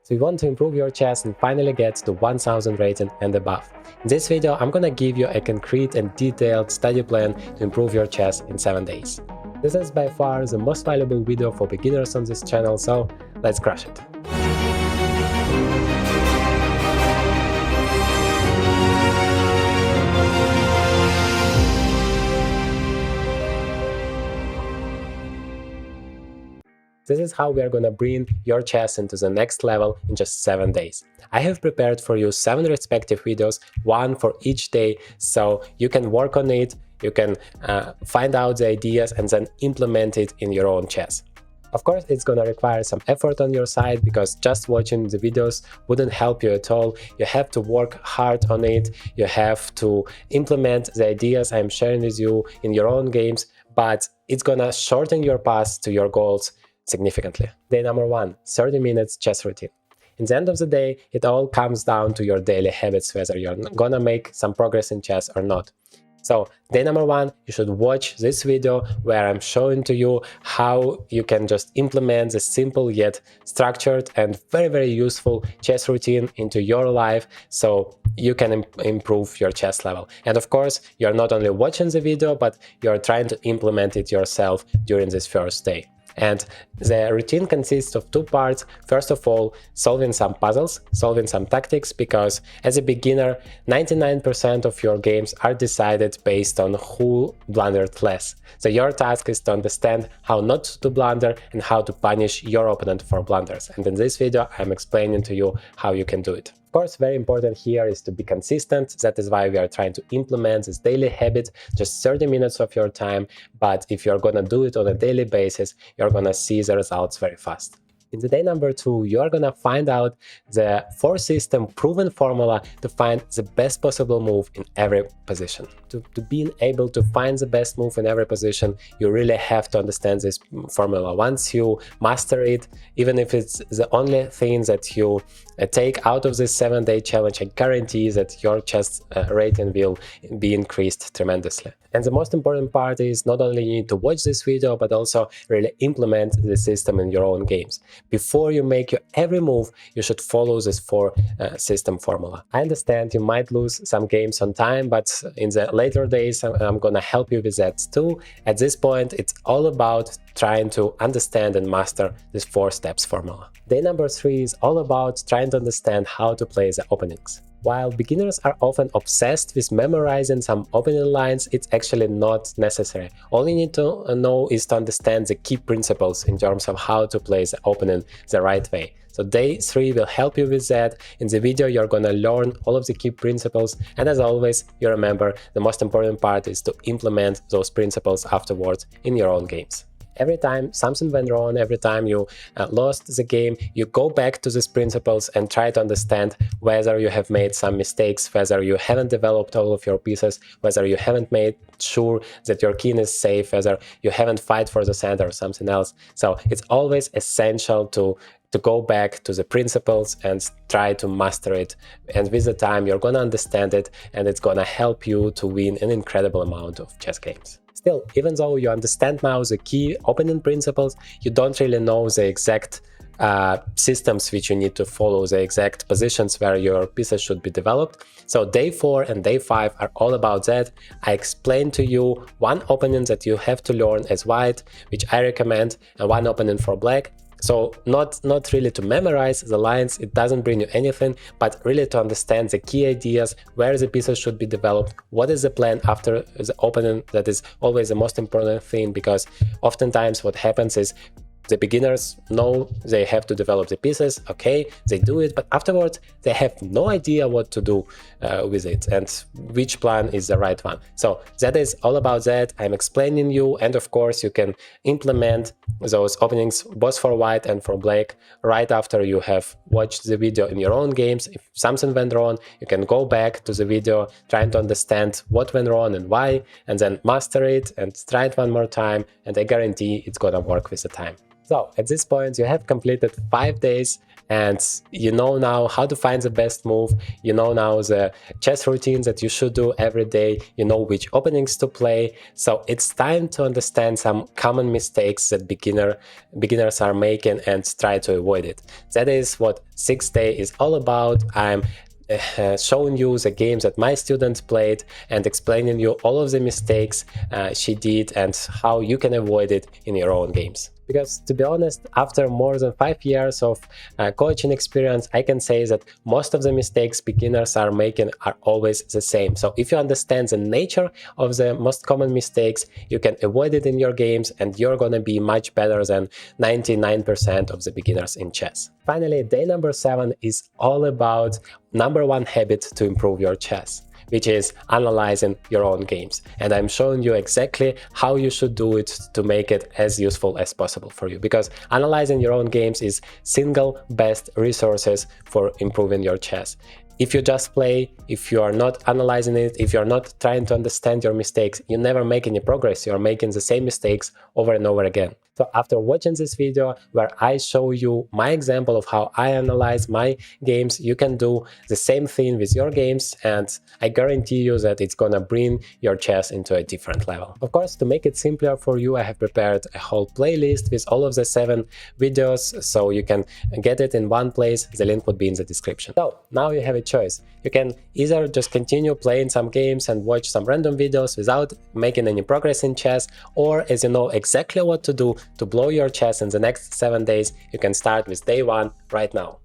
So you want to improve your chess and finally get to 1000 rating and above. In this video, I'm gonna give you a concrete and detailed study plan to improve your chess in 7 days. This is by far the most valuable video for beginners on this channel, so let's crush it. This is how we are gonna bring your chess into the next level in just 7 days. I have prepared for you 7 respective videos, one for each day, so you can work on it, you can find out the ideas and then implement it in your own chess. Of course, it's gonna require some effort on your side because just watching the videos wouldn't help you at all. You have to work hard on it, you have to implement the ideas I'm sharing with you in your own games, but it's gonna shorten your path to your goals significantly. Day number 1, 30 minutes chess routine. In the end of the day, it all comes down to your daily habits, whether you're gonna make some progress in chess or not. So day number 1, you should watch this video where I'm showing to you how you can just implement the simple yet structured and very useful chess routine into your life so you can improve your chess level. And of course, you're not only watching the video, but you're trying to implement it yourself during this first day. And the routine consists of 2 parts. First of all, solving some puzzles, solving some tactics, because as a beginner, 99% of your games are decided based on who blundered less. So your task is to understand how not to blunder and how to punish your opponent for blunders. And in this video, I'm explaining to you how you can do it. Of course, very important here is to be consistent. That is why we are trying to implement this daily habit, just 30 minutes of your time. But if you're gonna do it on a daily basis, you're gonna see the results very fast. In the day number 2, you are gonna find out the 4-system proven formula to find the best possible move in every position. To being able to find the best move in every position, you really have to understand this formula. Once you master it, even if it's the only thing that you take out of this 7-day challenge, I guarantee that your chess rating will be increased tremendously. And the most important part is not only you need to watch this video, but also really implement the system in your own games. Before you make your every move, you should follow this 4-system formula. I understand you might lose some games on time, but in the later days, I'm gonna help you with that too. At this point, it's all about trying to understand and master this 4-steps formula. Day number 3 is all about trying to understand how to play the openings. While beginners are often obsessed with memorizing some opening lines, it's actually not necessary. All you need to know is to understand the key principles in terms of how to play the opening the right way. So day 3 will help you with that. In the video, you're gonna learn all of the key principles. And as always, you remember the most important part is to implement those principles afterwards in your own games. Every time something went wrong, every time you lost the game, you go back to these principles and try to understand whether you have made some mistakes, whether you haven't developed all of your pieces, whether you haven't made sure that your king is safe, whether you haven't fight for the center or something else. So it's always essential to go back to the principles and try to master it. And with the time, you're gonna understand it, and it's gonna help you to win an incredible amount of chess games. Still, even though you understand now the key opening principles, you don't really know the exact systems which you need to follow, the exact positions where your pieces should be developed. So day 4 and day 5 are all about that. I explained to you one opening that you have to learn as white, which I recommend, and one opening for black. So not really to memorize the lines, it doesn't bring you anything, but really to understand the key ideas, where the pieces should be developed, what is the plan after the opening. That is always the most important thing, because oftentimes what happens is the beginners know they have to develop the pieces, okay, they do it, but afterwards they have no idea what to do with it and which plan is the right one. So that is all about that. I'm explaining you, and of course you can implement those openings both for white and for black right after you have watched the video in your own games. If something went wrong, you can go back to the video trying to understand what went wrong and why, and then master it and try it one more time, and I guarantee it's gonna work with the time. So at this point, you have completed 5 days and you know now how to find the best move, you know now the chess routines that you should do every day, you know which openings to play. So it's time to understand some common mistakes that beginners are making and try to avoid it. That is what 6-day is all about. I'm showing you the games that my student played and explaining you all of the mistakes she did and how you can avoid it in your own games. Because to be honest, after more than 5 years of coaching experience, I can say that most of the mistakes beginners are making are always the same. So if you understand the nature of the most common mistakes, you can avoid it in your games and you're gonna be much better than 99% of the beginners in chess. Finally, day number 7 is all about #1 habit to improve your chess, which is analyzing your own games. And I'm showing you exactly how you should do it to make it as useful as possible for you, because analyzing your own games is single best resources for improving your chess. If you just play, if you are not analyzing it, if you're not trying to understand your mistakes, you never make any progress. You're making the same mistakes over and over again. So after watching this video where I show you my example of how I analyze my games, you can do the same thing with your games, and I guarantee you that it's gonna bring your chess into a different level. Of course, to make it simpler for you, I have prepared a whole playlist with all of the 7 videos, so you can get it in one place. The link would be in the description. So now you have a choice. You can either just continue playing some games and watch some random videos without making any progress in chess, or as you know exactly what to do to blow your chess in the next 7 days, you can start with day 1 right now.